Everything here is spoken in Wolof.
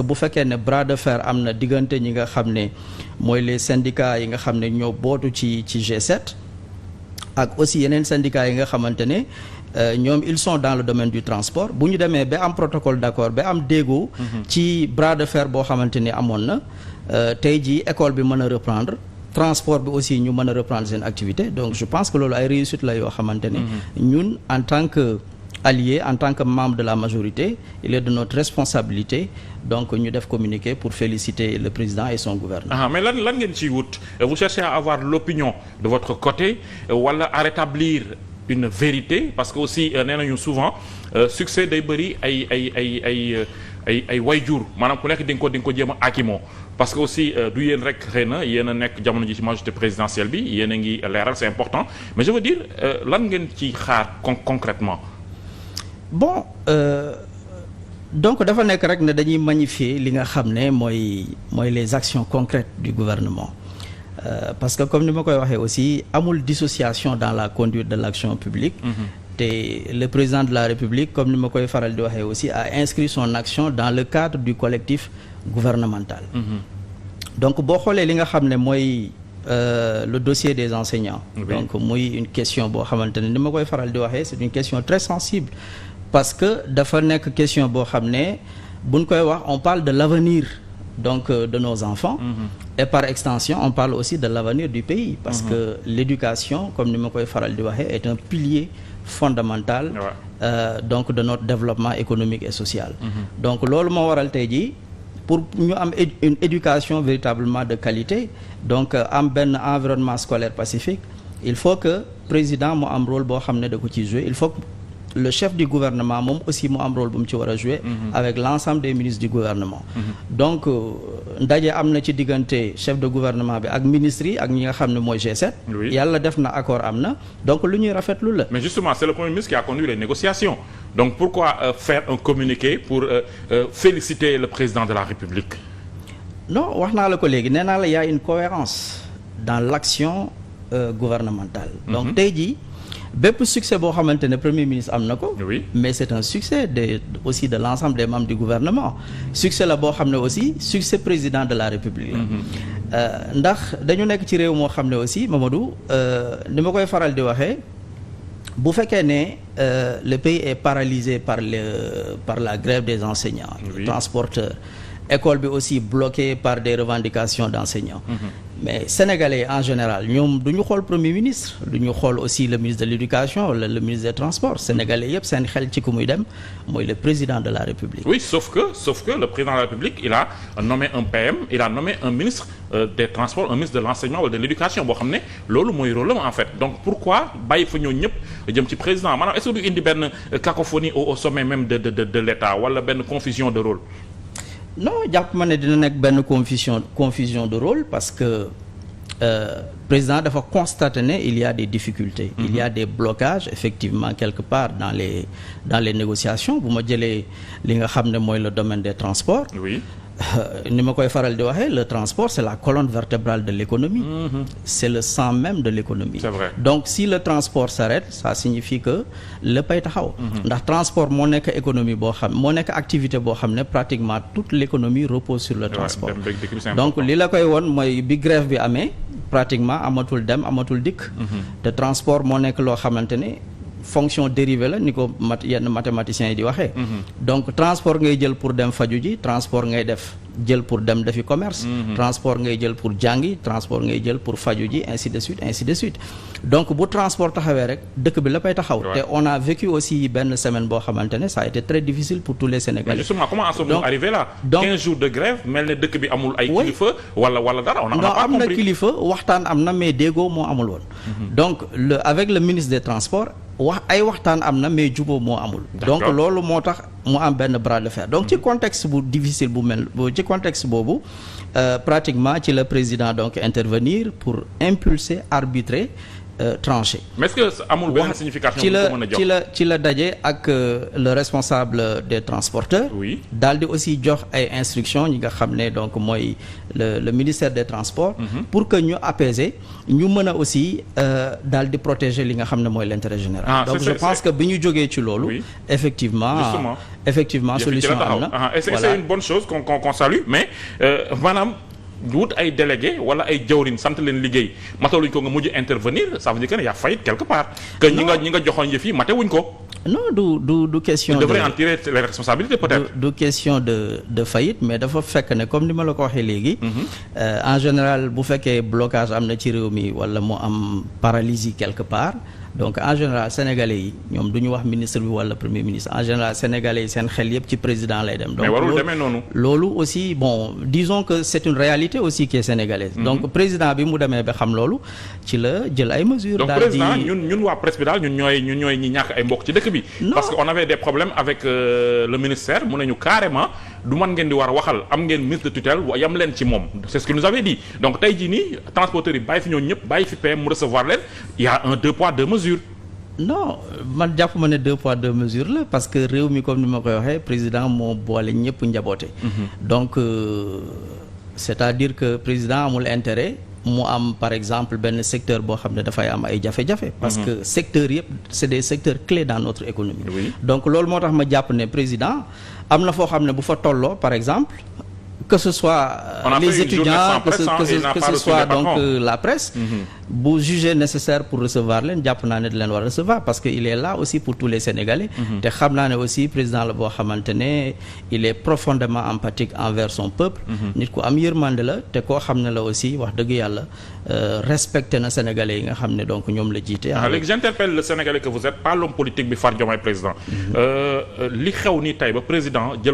bu fekkee ne bras de fer am na diggante ñi nga xam ne mooy les syndicats yi nga xam ne ñoo bootu ci G7 ak aussi yeneen syndicats yi nga xamante ne ñoom ils sont dans le domaine du transport bu ñu demee ba am protocole d'accord ba am déggoo ci bras de fer boo xamante ni amoon na tey jii école bi mën a reprendre transport bi aussi ñu mën a reprendre seen activité donc je pense que loolu ay réussite la yoo xamante ne ñun en tant que allié en tant que membre de la majorité il est de notre responsabilité donc ñu def communiqué pour féliciter le président et son gouvernement. Mais lan ngeen ciy wut vous cherchez à avoir l'opinion de votre côté wala à rétablir une vérité parce que aussi nee nañu souvent succès day bëri ay wayjur maanaam ku nekk di nga ko jéem a akimoo parce que aussi du yéen rek xëy na yéen a nekk jamono ji ci majorité présidentielle bi yéen a ngi leeral c'est important mais je veux dire lan ngeen ci xaar concrètement bon donc dafa nekk rek ne dañuy magnifier li nga xam ne mooy les actions concrètes du gouvernement parce que comme ni ma koy waxee aussi amul dissociation dans la conduite de l'action publique te le président de la République comme ni ma koy faral di waxee aussi a inscrit son action dans le cadre du collectif gouvernemental donc boo xoolee li nga xam ne mooy le dossier des enseignants donc muy une question boo xamante ne ni ma koy faral di waxee c'est une question très sensible parce que dafa nekk question boo xam ne buñ koy wax on parle de l'avenir donc de nos enfants et par extension on parle aussi de l'avenir du pays parce que l'éducation comme ni ma koy faral di waxee est un pilier fondamental donc de notre développement économique et social donc loolu moo waral tey jii pour ñu am une éducation véritablement de qualité donc am benn environnement scolaire pacifique il faut que président mu am rôle boo xam ne da ko ci jouer il faut que le chef du gouvernement moom aussi mu am rôle bu mu ci war a jouer avec l'ensemble des ministres du gouvernement donc ndaje am na ci diggante chef de gouvernement bi ak ministres yi ak ñi nga xam ne mooy G7 yàlla def na accord am na donc lu ñuy rafetlu la mais justement c'est le premier ministre qui a conduit les négociations donc pourquoi faire un communiqué pour féliciter le président de la République non wax naa la ko léegi nee naa la y a une cohérence dans l'action gouvernementale donc tey jii bépp succès boo xamante ne premier ministre am na ko mais c'est un succès aussi de l'ensemble des membres du gouvernement succès la boo xam ne aussi succès président de la République la ndax dañu nekk ci réew moo xam ne aussi Mamadou ni ma koy faral di waxee bu fekkee ne le pays est paralysé par la grève des enseignants transporteurs école bi aussi bloquée par des revendications d'enseignants mais sénégalais en général ñoom du ñu xool premier ministre du ñu xool aussi le ministre de l'éducation wala le ministre des transports sénégalais yëpp seen xel ci ku muy dem mooy le président de la République oui sauf que le président de la République il a nommé un PM il a nommé un ministre des transports un ministre de l'enseignement wala de l'éducation boo xam ne loolu mooy rôle am en fait donc pourquoi bàyyi fa ñoo ñëpp jëm ci président maanaam est-ce que du indi benn cacophonie au sommet même de l'État wala benn confusion de rôle non jàpp ma ne dina nekk benn confusion de rôle parce que président dafa constater ne il y a des difficultés il y a des blocages effectivement quelque part dans les négociations bu ma jëlee li nga xam ne mooy le domaine des transports ni ma koy faral di waxee le transport c'est la colonne vertébrale de l'économie c'est le sang même de l'économie c'est vrai. Donc si le transport s'arrête ça signifie que léppay taxaw ndax transport moo nekk économie boo xam moo nekk activité boo xam ne pratiquement toute l'économie repose sur le transport donc li la koy woon mooy bi grève bi amee pratiquement amatul dem amatul dikk te transport moo nekk loo xamante ne fonction dérivée la ni ko yenn mathématiciens yi di waxee donc transport ngay jël pour dem faju ji transport ngay def jël pour dem defi commerce transport ngay jël pour jàngi transport ngay jël pour faju ji ainsi de suite donc bu transport taxawee rek dëkk bi la pay taxaw te on a vécu aussi benn semaine boo xamante ne ça a été très difficile pour tous les Sénégalais. Mais justement comment en sommes-nous arrivés là 15 jours de grève mel ne dëkk bi amul ay kilifa wala dara on a pas compris. am na kilifa waxtaan am na mais déggoo moo amul woon donc avec le ministre des transports ay waxtaan am na mais juboo moo amul donc loolu moo tax mu am benn bras de fer donc ci contexte bu difficile ci contexte boobu pratiquement ci le président donc intervenir pour impulser arbitrer tranché. mais est-ce que amul benn signification ci la bu ko mën a jox ci la daje ak le responsable des transporteurs. oui daal di aussi jox ay instructions ñi nga xam ne donc mooy le ministère des transports. pour que ñu apaiser ñu mën a aussi daal di protéger li nga xam ne mooy l'intérêt général. donc je pense que bi ñu jógee ci loolu. oui. effectivement solution am na. et c'est une bonne chose qu'on salue mais maanaam. wut ay délégué wala ay jawrin sant leen liggéey mataluñ ko nga mujj intervenir ça veut dire que ne y a faillite quelque part. que ñi nga joxoon yëf yi matewuñ ko. non du question. il devrait en tirer les responsabilités peut-être. du question de faillite mais dafa fekk ne comme ni ma la ko waxee léegi. En général bu fekkee blocage am na ci réew mi wala mu am paralysie quelque part. donc en général sénégalais yi ñoom du ñu wax ministre bi wala premier ministre en général sénégalais yi seen xel yëpp ci président lay dem. donc mais warul demee noonu. loolu aussi bon disons que c'est une réalité aussi qui est sénégalaise. donc président bi mu demee ba xam loolu ci la jël ay mesures. donc président ñun waa presse bi daal ñun ñooy ñi ñàkk ay mbokk ci dëkk bi. parce que on avait des problèmes avec le ministère mu ne ñu carrément du man ngeen di war a waxal am ngeen ministre de tutelle yam leen ci moom c'est ce qu'il nous avait dit donc tey jii nii transporteurs yi bàyyi fi ñooñu ñëpp bàyyi fi PM mu recevoir leen il y a un 2 poids 2 mesures. non man jàpp ma ne 2 poids 2 mesures la parce que réew mi comme ni ma koy waxee président moo boole ñëpp njaboote. donc c'est-à-dire que président amul intérêt mu am par exemple benn secteur boo xam ne dafay am ay jafe-jafe. parce que secteurs yëpp c'est des secteurs clés dans notre économie. Oui. donc loolu moo tax ma jàpp ne président am na foo xam ne bu fa tolloo par exemple. que ce soit les étudiants que ce soit donc la presse bu juger nécessaire pour recevoir leen jàpp naa ne di leen war a recevoir parce que il est là aussi pour tous les Sénégalais te xam naa ne aussi président la boo xamante ne il est profondément empathique envers son peuple nit ku am yërmande la te koo xam ne la aussi wax dëgg yàlla respecté na Sénégalais yi nga xam ne donc ñoom la jiite léegi j'interpelle le Sénégalais que vous êtes pas l'homme politique bi Far Diomaye président li xew ni tey ba président jël